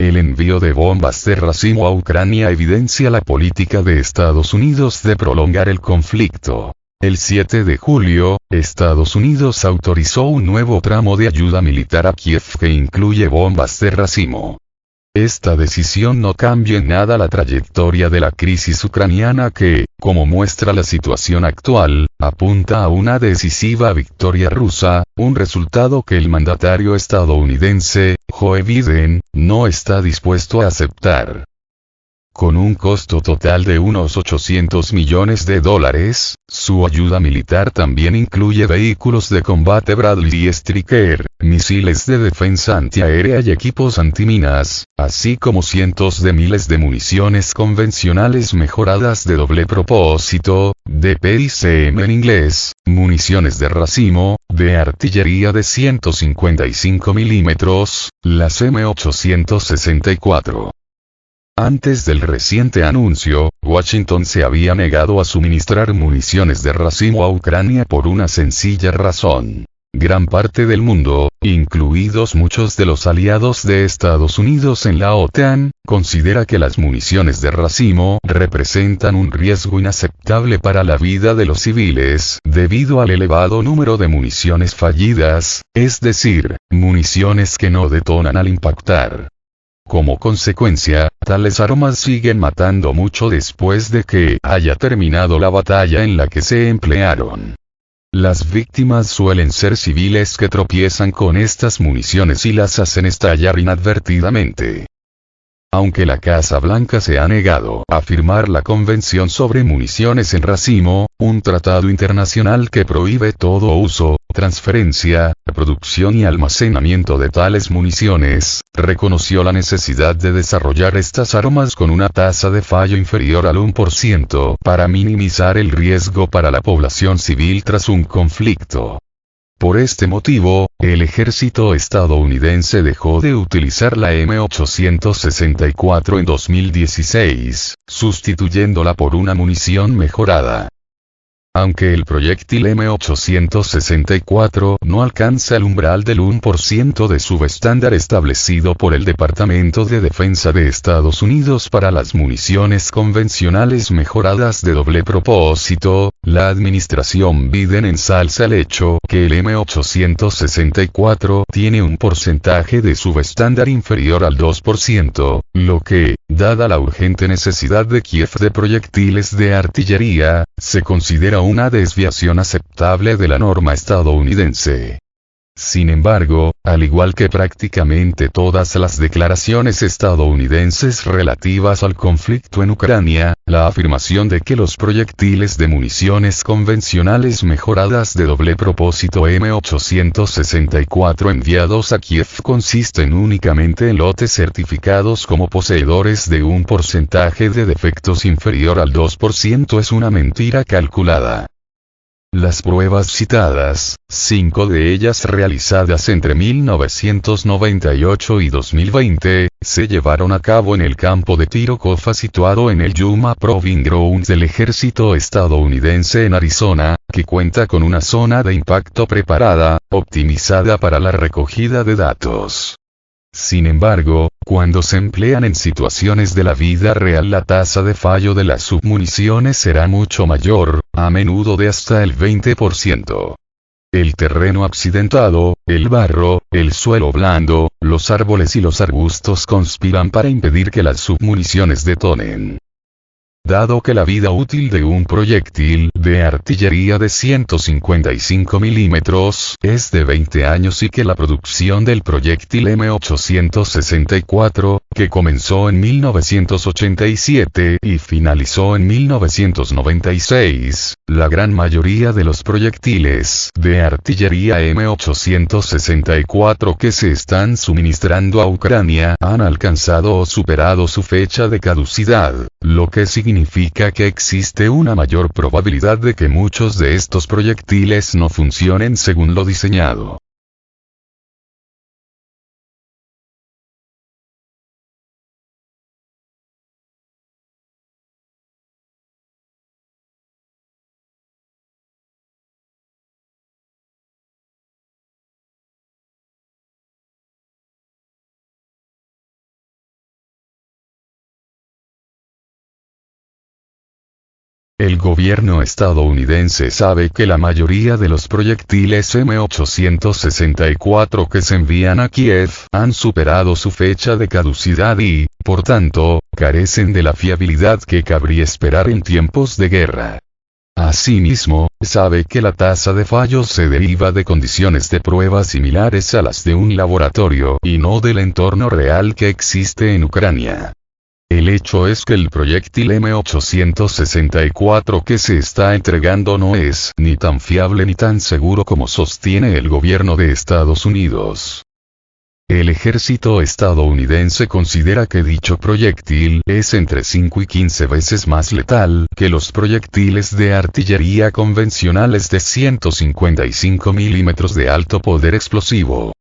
El envío de bombas de racimo a Ucrania evidencia la política de Estados Unidos de prolongar el conflicto. El 7 de julio, Estados Unidos autorizó un nuevo tramo de ayuda militar a Kiev que incluye bombas de racimo. Esta decisión no cambia en nada la trayectoria de la crisis ucraniana que, como muestra la situación actual, apunta a una decisiva victoria rusa, un resultado que el mandatario estadounidense, Joe Biden, no está dispuesto a aceptar. Con un costo total de unos $800 millones, su ayuda militar también incluye vehículos de combate Bradley y Stryker, misiles de defensa antiaérea y equipos antiminas, así como cientos de miles de municiones convencionales mejoradas de doble propósito, DPICM en inglés, municiones de racimo, de artillería de 155 milímetros, las M864. Antes del reciente anuncio, Washington se había negado a suministrar municiones de racimo a Ucrania por una sencilla razón. Gran parte del mundo, incluidos muchos de los aliados de Estados Unidos en la OTAN, considera que las municiones de racimo representan un riesgo inaceptable para la vida de los civiles, debido al elevado número de municiones fallidas, es decir, municiones que no detonan al impactar. Como consecuencia, tales armas siguen matando mucho después de que haya terminado la batalla en la que se emplearon. Las víctimas suelen ser civiles que tropiezan con estas municiones y las hacen estallar inadvertidamente. Aunque la Casa Blanca se ha negado a firmar la Convención sobre Municiones en Racimo, un tratado internacional que prohíbe todo uso, transferencia, producción y almacenamiento de tales municiones, reconoció la necesidad de desarrollar estas armas con una tasa de fallo inferior al 1% para minimizar el riesgo para la población civil tras un conflicto. Por este motivo, el ejército estadounidense dejó de utilizar la M864 en 2016, sustituyéndola por una munición mejorada. Aunque el proyectil M864 no alcanza el umbral del 1% de subestándar establecido por el Departamento de Defensa de Estados Unidos para las municiones convencionales mejoradas de doble propósito, la administración Biden ensalza el hecho que el M864 tiene un porcentaje de subestándar inferior al 2%, lo que, dada la urgente necesidad de Kiev de proyectiles de artillería, se considera una desviación aceptable de la norma estadounidense. Sin embargo, al igual que prácticamente todas las declaraciones estadounidenses relativas al conflicto en Ucrania, la afirmación de que los proyectiles de municiones convencionales mejoradas de doble propósito M864 enviados a Kiev consisten únicamente en lotes certificados como poseedores de un porcentaje de defectos inferior al 2% es una mentira calculada. Las pruebas citadas, 5 de ellas realizadas entre 1998 y 2020, se llevaron a cabo en el campo de tiro Kofa situado en el Yuma Proving Grounds del ejército estadounidense en Arizona, que cuenta con una zona de impacto preparada, optimizada para la recogida de datos. Sin embargo, cuando se emplean en situaciones de la vida real la tasa de fallo de las submuniciones será mucho mayor, a menudo de hasta el 20%. El terreno accidentado, el barro, el suelo blando, los árboles y los arbustos conspiran para impedir que las submuniciones detonen. Dado que la vida útil de un proyectil de artillería de 155 milímetros es de 20 años y que la producción del proyectil M864, que comenzó en 1987 y finalizó en 1996, la gran mayoría de los proyectiles de artillería M864 que se están suministrando a Ucrania han alcanzado o superado su fecha de caducidad, lo que significa que existe una mayor probabilidad de que muchos de estos proyectiles no funcionen según lo diseñado. El gobierno estadounidense sabe que la mayoría de los proyectiles M864 que se envían a Kiev han superado su fecha de caducidad y, por tanto, carecen de la fiabilidad que cabría esperar en tiempos de guerra. Asimismo, sabe que la tasa de fallos se deriva de condiciones de prueba similares a las de un laboratorio y no del entorno real que existe en Ucrania. El hecho es que el proyectil M864 que se está entregando no es ni tan fiable ni tan seguro como sostiene el gobierno de Estados Unidos. El ejército estadounidense considera que dicho proyectil es entre 5 y 15 veces más letal que los proyectiles de artillería convencionales de 155 milímetros de alto poder explosivo.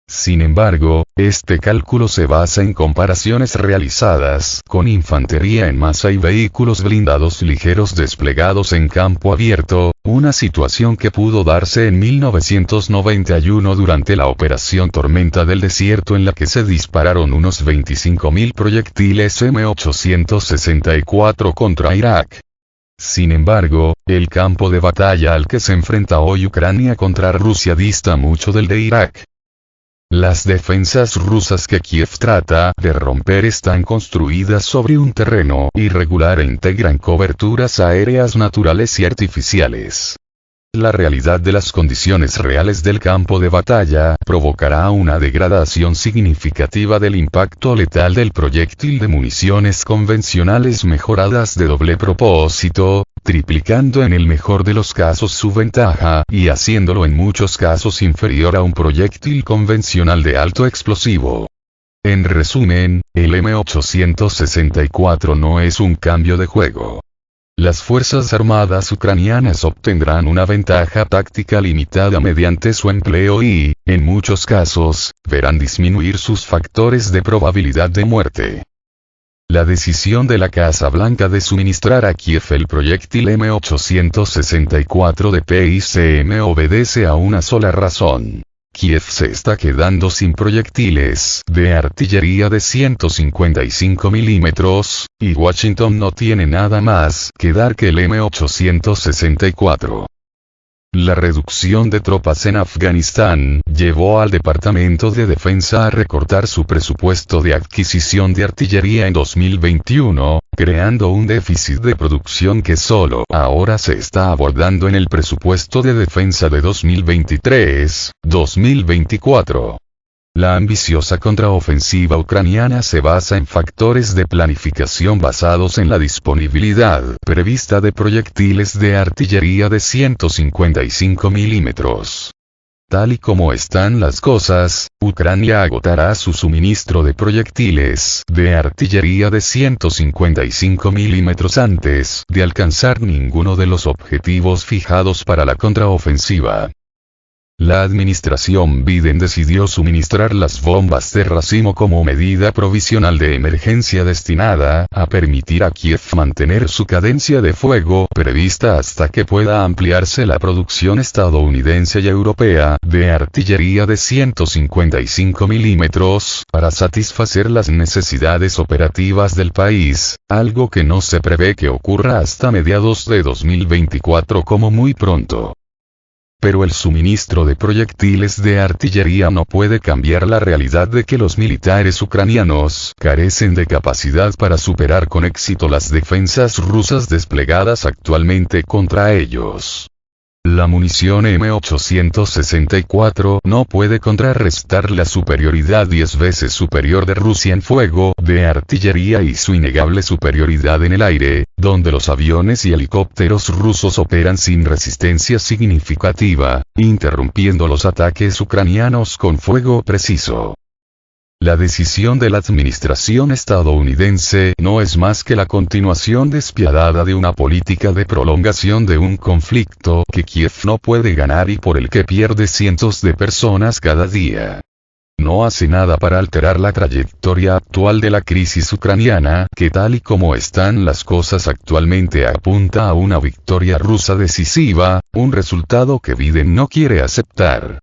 Sin embargo, este cálculo se basa en comparaciones realizadas con infantería en masa y vehículos blindados ligeros desplegados en campo abierto, una situación que pudo darse en 1991 durante la Operación Tormenta del Desierto en la que se dispararon unos 25.000 proyectiles M864 contra Irak. Sin embargo, el campo de batalla al que se enfrenta hoy Ucrania contra Rusia dista mucho del de Irak. Las defensas rusas que Kiev trata de romper están construidas sobre un terreno irregular e integran coberturas aéreas naturales y artificiales. La realidad de las condiciones reales del campo de batalla provocará una degradación significativa del impacto letal del proyectil de municiones convencionales mejoradas de doble propósito, triplicando en el mejor de los casos su ventaja y haciéndolo en muchos casos inferior a un proyectil convencional de alto explosivo. En resumen, el M864 no es un cambio de juego. Las Fuerzas Armadas ucranianas obtendrán una ventaja táctica limitada mediante su empleo y, en muchos casos, verán disminuir sus factores de probabilidad de muerte. La decisión de la Casa Blanca de suministrar a Kiev el proyectil M864 de PICM obedece a una sola razón. Kiev se está quedando sin proyectiles de artillería de 155 milímetros, y Washington no tiene nada más que dar que el M864. La reducción de tropas en Afganistán llevó al Departamento de Defensa a recortar su presupuesto de adquisición de artillería en 2021, creando un déficit de producción que solo ahora se está abordando en el presupuesto de defensa de 2023-2024. La ambiciosa contraofensiva ucraniana se basa en factores de planificación basados en la disponibilidad prevista de proyectiles de artillería de 155 milímetros. Tal y como están las cosas, Ucrania agotará su suministro de proyectiles de artillería de 155 milímetros antes de alcanzar ninguno de los objetivos fijados para la contraofensiva. La administración Biden decidió suministrar las bombas de racimo como medida provisional de emergencia destinada a permitir a Kiev mantener su cadencia de fuego prevista hasta que pueda ampliarse la producción estadounidense y europea de artillería de 155 milímetros para satisfacer las necesidades operativas del país, algo que no se prevé que ocurra hasta mediados de 2024 como muy pronto. Pero el suministro de proyectiles de artillería no puede cambiar la realidad de que los militares ucranianos carecen de capacidad para superar con éxito las defensas rusas desplegadas actualmente contra ellos. La munición M864 no puede contrarrestar la superioridad 10 veces superior de Rusia en fuego de artillería y su innegable superioridad en el aire, donde los aviones y helicópteros rusos operan sin resistencia significativa, interrumpiendo los ataques ucranianos con fuego preciso. La decisión de la administración estadounidense no es más que la continuación despiadada de una política de prolongación de un conflicto que Kiev no puede ganar y por el que pierde cientos de personas cada día. No hace nada para alterar la trayectoria actual de la crisis ucraniana, que tal y como están las cosas actualmente apunta a una victoria rusa decisiva, un resultado que Biden no quiere aceptar.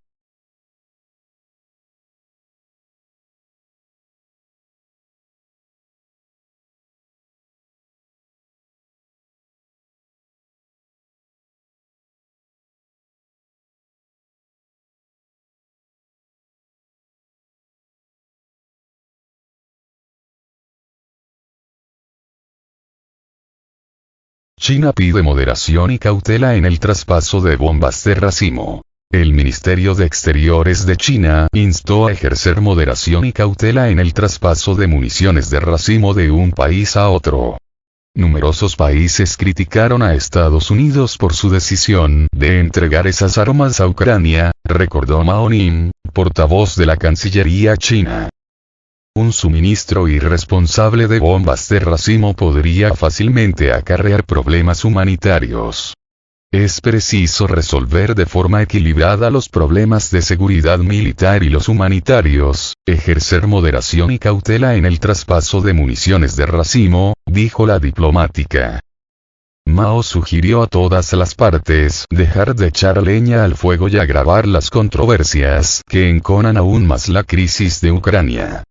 China pide moderación y cautela en el traspaso de bombas de racimo. El Ministerio de Exteriores de China instó a ejercer moderación y cautela en el traspaso de municiones de racimo de un país a otro. Numerosos países criticaron a Estados Unidos por su decisión de entregar esas armas a Ucrania, recordó Mao Ning, portavoz de la Cancillería china. Un suministro irresponsable de bombas de racimo podría fácilmente acarrear problemas humanitarios. Es preciso resolver de forma equilibrada los problemas de seguridad militar y los humanitarios, ejercer moderación y cautela en el traspaso de municiones de racimo, dijo la diplomática. Mao sugirió a todas las partes dejar de echar leña al fuego y agravar las controversias que enconan aún más la crisis de Ucrania.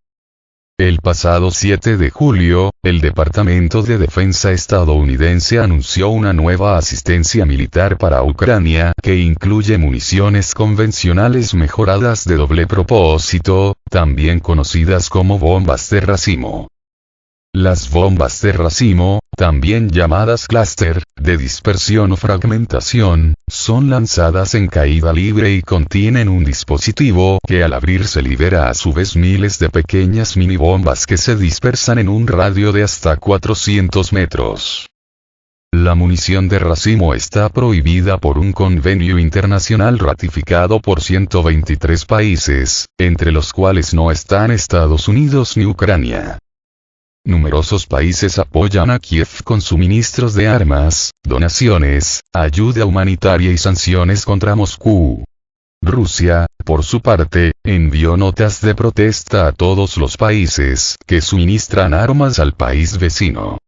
El pasado 7 de julio, el Departamento de Defensa estadounidense anunció una nueva asistencia militar para Ucrania que incluye municiones convencionales mejoradas de doble propósito, también conocidas como bombas de racimo. Las bombas de racimo, también llamadas clúster, de dispersión o fragmentación, son lanzadas en caída libre y contienen un dispositivo que al abrirse libera a su vez miles de pequeñas minibombas que se dispersan en un radio de hasta 400 metros. La munición de racimo está prohibida por un convenio internacional ratificado por 123 países, entre los cuales no están Estados Unidos ni Ucrania. Numerosos países apoyan a Kiev con suministros de armas, donaciones, ayuda humanitaria y sanciones contra Moscú. Rusia, por su parte, envió notas de protesta a todos los países que suministran armas al país vecino.